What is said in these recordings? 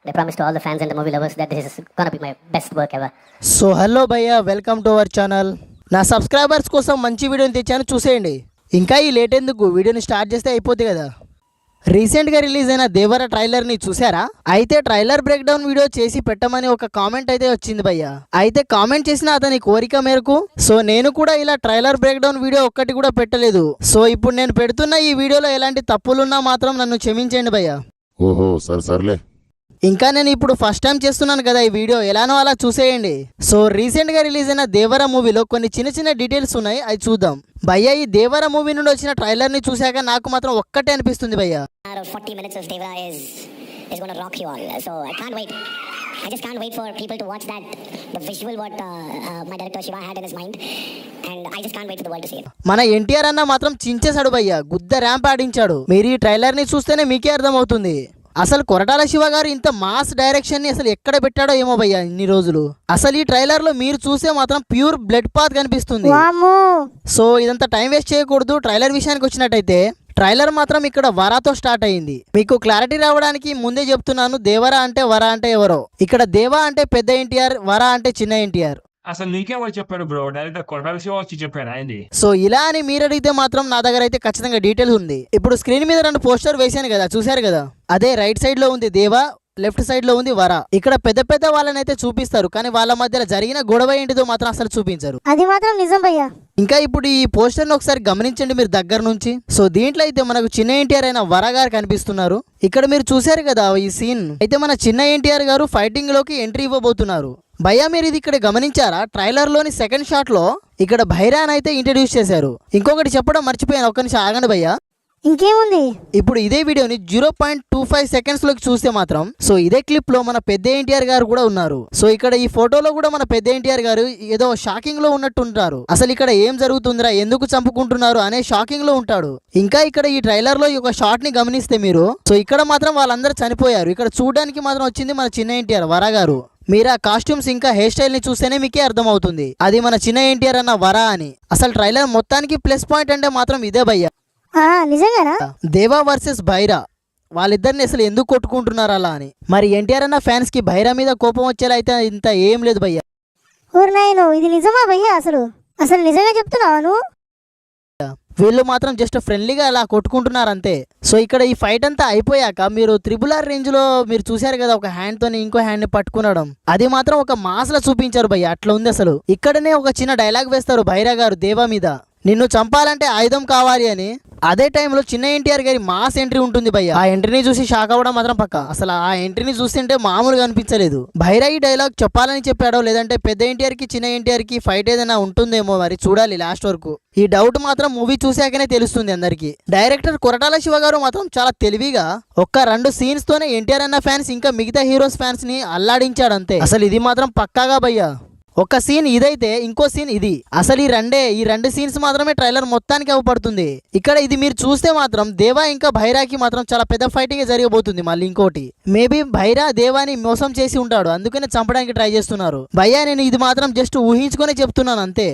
I promise to all the fans and the movie lovers that this is gonna be my best work ever. So hello భయ్య, welcome to our channel. నా subscribers కోసం మంచి వీడియోని తెచ్చాను, చూసేయండి. ఇంకా ఈ లేట్ ఎందుకు, వీడియోని స్టార్ట్ చేస్తే అయిపోద్ది కదా. రీసెంట్గా రిలీజ్ అయిన దేవర ట్రైలర్ని చూసారా? అయితే ట్రైలర్ బ్రేక్ డౌన్ వీడియో చేసి పెట్టమని ఒక కామెంట్ అయితే వచ్చింది భయ్య. అయితే కామెంట్ చేసిన అతని కోరిక మేరకు సో నేను కూడా ఇలా ట్రైలర్ బ్రేక్ డౌన్ వీడియో ఒక్కటి కూడా పెట్టలేదు. సో ఇప్పుడు నేను పెడుతున్న ఈ వీడియోలో ఎలాంటి తప్పులున్నా మాత్రం నన్ను క్షమించండి భయ్య. ఓహో సర్లే. ఇంకా నేను ఇప్పుడు ఫస్ట్ టైం చేస్తున్నాను కదా ఈ వీడియో, ఎలానో అలా చూసేయండి. సో రీసెంట్గా రిలీజ్ అయిన దేవర మూవీలో కొన్ని చిన్న చిన్న డీటెయిల్స్ ఉన్నాయి, అవి చూద్దాం. భయ్య ఈ దేవర మూవీ నుండి వచ్చిన ట్రైలర్ని చూశాక నాకు మాత్రం ఒక్కటే అనిపిస్తుంది భయ్య. 40 minutes of Devara is going to rock you all. So I can't wait. I just can't wait for people to watch that, the visual what my director Shiva had in his mind, and I just can't wait for the world to see it. మన ఎన్టీఆర్ అన్న మాత్రం చించేశాడు భయ్య, గుద్ద ramp ఆడించాడు. మీరు ఈ ట్రైలర్ని చూస్తేనే మీకే అర్థమవుతుంది. అసలు కొరటాల శివ గారు ఇంత మాస్ డైరెక్షన్ ని అసలు ఎక్కడ పెట్టాడో ఏమో భయ్య ఇన్ని రోజులు. అసలు ఈ ట్రైలర్ లో మీరు చూసే మాత్రం ప్యూర్ బ్లడ్ పాత్ కనిపిస్తుంది. సో ఇదంతా టైం వేస్ట్ చేయకూడదు. ట్రైలర్ విషయానికి వచ్చినట్టయితే ట్రైలర్ మాత్రం ఇక్కడ వరాతో స్టార్ట్ అయింది. మీకు క్లారిటీ రావడానికి ముందే చెప్తున్నాను, దేవరా అంటే వర అంటే ఎవరో. ఇక్కడ దేవా అంటే పెద్ద ఎన్టీఆర్, వర అంటే చిన్న ఎన్టీఆర్. అసలు నీకే వాళ్ళు చెప్పాడు బ్రో, డైరెక్ట్ కొరటాల శివ వచ్చి చెప్పాడు ఆయనది. సో ఇలా అని మీరు అడిగితే మాత్రం నా దగ్గర అయితే ఖచ్చితంగా డీటెయిల్స్ ఉంది. ఇప్పుడు స్క్రీన్ మీద 2 పోస్టర్ వేసాను కదా, చూశారు కదా. అదే రైట్ సైడ్ లో ఉంది దేవా, లెఫ్ట్ సైడ్ లో ఉంది వర. ఇక్కడ పెద్ద పెద్ద వాళ్ళని అయితే చూపిస్తారు, కానీ వాళ్ళ మధ్యలో జరిగిన గొడవ ఏంటిదో మాత్రం అసలు చూపించారు. అది మాత్రం నిజం భయ్యా. ఇంకా ఇప్పుడు ఈ పోస్టర్ ని ఒకసారి గమనించండి మీరు దగ్గర నుంచి. సో దీంట్లో అయితే మనకు చిన్న ఎన్టీఆర్ అయిన వర గారు కనిపిస్తున్నారు. ఇక్కడ మీరు చూశారు కదా ఈ సీన్. అయితే మన చిన్న ఎన్టీఆర్ గారు ఫైటింగ్ లోకి ఎంట్రీ ఇవ్వబోతున్నారు. భయ్యా మీరు ఇది ఇక్కడ గమనించారా? ట్రైలర్ లోని సెకండ్ షాట్ లో ఇక్కడ భైరాన్ అయితే ఇంట్రడ్యూస్ చేశారు. ఇంకొకటి చెప్పడం మర్చిపోయాను, ఒక్క నిమిషం ఆగండి భయ్యా. ఇంకేముంది? ఇప్పుడు ఇదే వీడియోని 0.25 సెకండ్స్ లోకి చూస్తే మాత్రం సో ఇదే క్లిప్ లో మన పెద్ద ఎన్టీఆర్ గారు కూడా ఉన్నారు. సో ఇక్కడ ఈ ఫోటోలో కూడా మన పెద్ద ఎన్టీఆర్ గారు ఏదో షాకింగ్ లో ఉన్నట్టుంటారు. అసలు ఇక్కడ ఏం జరుగుతుందిరా, ఎందుకు చంపుకుంటున్నారు అనే షాకింగ్ లో ఉంటాడు. ఇంకా ఇక్కడ ఈ ట్రైలర్ లో ఈ ఒక షాట్ ని గమనిస్తే మీరు, సో ఇక్కడ మాత్రం వాళ్ళందరూ చనిపోయారు. ఇక్కడ చూడడానికి మాత్రం వచ్చింది మన చిన్న ఎన్టీఆర్ వర గారు. మీరు ఆ కాస్ట్యూమ్స్ ఇంకా హెయిర్ స్టైల్ ని చూస్తేనే మీకే అర్థం అవుతుంది అది మన చిన్న ఎన్టీఆర్ అన్న వర అని. అసలు ట్రైలర్ మొత్తానికి ప్లస్ పాయింట్ అంటే మాత్రం ఇదే భయ్య. నిజంగానా? దేవా వర్సెస్ భైరా, వాళ్ళిద్దరిని అసలు ఎందుకు కొట్టుకుంటున్నారు అలా అని. మరి ఎన్టీఆర్ అన్న ఫ్యాన్స్ కి భైరా మీద కోపం వచ్చేలా అయితే ఇంత ఏం లేదు భయ్య. ఇది నిజమా భయ్యా? అసలు నిజంగా చెప్తున్నావు? వీళ్ళు మాత్రం జస్ట్ ఫ్రెండ్లీగా అలా కొట్టుకుంటున్నారు అంతే. సో ఇక్కడ ఈ ఫైట్ అంతా అయిపోయాక మీరు RRR రేంజ్ లో మీరు చూశారు కదా, ఒక హ్యాండ్ తోని ఇంకో హ్యాండ్ ని పట్టుకునడం, అది మాత్రం ఒక మాస్ లా చూపించారు భయ్య. అట్లా ఉంది అసలు. ఇక్కడనే ఒక చిన్న డైలాగ్ వేస్తారు భైరా గారు దేవా మీద, నిన్ను చంపాలంటే ఆయుధం కావాలి అని. అదే టైంలో చిన్న ఎన్టీఆర్ గారి మాస్ ఎంట్రీ ఉంటుంది భయ్య. ఆ ఎంట్రీని చూసి షాక్ అవ్వడం మాత్రం పక్క. అసలు ఆ ఎంట్రీని చూస్తుంటే మామూలుగా అనిపించలేదు. భైరా ఈ డైలాగ్ చెప్పాలని చెప్పాడో లేదంటే పెద్ద ఎన్టీఆర్ కి చిన్న ఎన్టీఆర్ కి ఫైట్ ఏదైనా ఉంటుందేమో, మరి చూడాలి లాస్ట్ వరకు. ఈ డౌట్ మాత్రం మూవీ చూశాకనే తెలుస్తుంది అందరికి. డైరెక్టర్ కొరటాల శివ గారు మాత్రం చాలా తెలివిగా ఒక్క 2 సీన్స్ తోనే ఎన్టీఆర్ అన్న ఫ్యాన్స్ ఇంకా మిగతా హీరోస్ ఫ్యాన్స్ ని అల్లాడించాడు అంతే. అసలు ఇది మాత్రం పక్కాగా భయ్య. ఒక సీన్ ఇదైతే, ఇంకో సీన్ ఇది. అసలు ఈ రెండు సీన్స్ మాత్రమే ట్రైలర్ మొత్తానికి అవపడుతుంది. ఇక్కడ ఇది మీరు చూస్తే మాత్రం దేవా ఇంకా భైరాకి మాత్రం చాలా పెద్ద ఫైటింగ్ జరగబోతుంది. మళ్ళీ ఇంకోటి, మేబీ భైరా దేవాని మోసం చేసి ఉంటాడు, అందుకనే చంపడానికి ట్రై చేస్తున్నారు. భయ్యా నేను ఇది మాత్రం జస్ట్ ఊహించుకునే చెప్తున్నాను అంతే.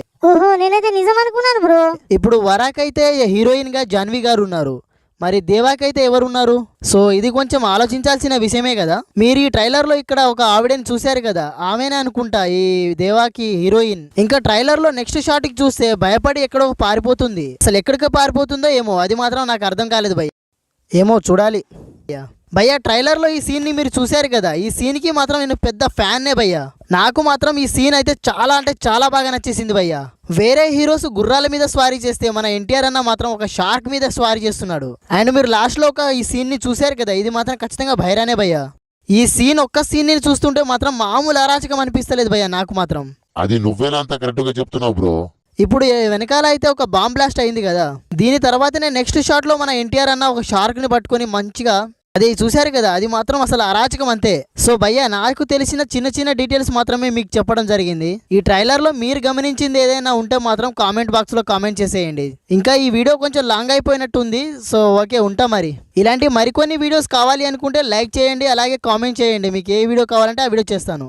నేనైతే నిజం అనుకున్నాను బ్రో. ఇప్పుడు వరాకైతే హీరోయిన్ గా జాన్వి గారు ఉన్నారు, మరి దేవాకైతే ఎవరున్నారు? సో ఇది కొంచెం ఆలోచించాల్సిన విషయమే కదా. మీరు ఈ ట్రైలర్ లో ఇక్కడ ఒక ఆవిడని చూశారు కదా, ఆమెనే అనుకుంటా ఈ దేవాకి హీరోయిన్. ఇంకా ట్రైలర్ లో నెక్స్ట్ షాట్ కి చూస్తే భయపడి ఎక్కడో పారిపోతుంది. అసలు ఎక్కడికి పారిపోతుందో ఏమో, అది మాత్రం నాకు అర్థం కాలేదు భయ్య. ఏమో చూడాలి భయ్య. ట్రైలర్ లో ఈ సీన్ ని మీరు చూశారు కదా, ఈ సీన్ కి మాత్రం నేను పెద్ద ఫ్యాన్నే భయ్య. నాకు మాత్రం ఈ సీన్ అయితే చాలా అంటే చాలా బాగా నచ్చేసింది భయ్య. వేరే హీరోస్ గుర్రాల మీద స్వారీ చేస్తే మన ఎన్టీఆర్ అన్న మాత్రం ఒక షార్క్ మీద స్వారీ చేస్తున్నాడు. అండ్ మీరు లాస్ట్ లో ఒక ఈ సీన్ ని చూశారు కదా, ఇది మాత్రం ఖచ్చితంగా భైరానే భయ్య. ఈ సీన్ ఒక్క సీన్ ని చూస్తుంటే మాత్రం మామూలు అరాచకం అనిపిస్తలేదు భయ్య నాకు మాత్రం. అది నువ్వేనా అంత కరెక్ట్ గా చెప్తున్నావు బ్రో. ఇప్పుడు వెనకాల అయితే ఒక బాంబ్ బ్లాస్ట్ అయింది కదా, దీని తర్వాతనే నెక్స్ట్ షాట్ లో మన ఎన్టీఆర్ అన్న ఒక షార్క్ ని పట్టుకొని మంచిగా అది చూశారు కదా, అది మాత్రం అసలు అరాచకం అంతే. సో భయ్య నాకు తెలిసిన చిన్న చిన్న డీటెయిల్స్ మాత్రమే మీకు చెప్పడం జరిగింది. ఈ ట్రైలర్ లో మీరు గమనించింది ఏదైనా ఉంటే మాత్రం కామెంట్ బాక్స్ లో కామెంట్ చేసేయండి. ఇంకా ఈ వీడియో కొంచెం లాంగ్ అయిపోయినట్టుంది. సో ఓకే, ఉంటా మరి. ఇలాంటి మరికొన్ని వీడియోస్ కావాలి అనుకుంటే లైక్ చేయండి, అలాగే కామెంట్ చేయండి. మీకు ఏ వీడియో కావాలంటే ఆ వీడియో చేస్తాను.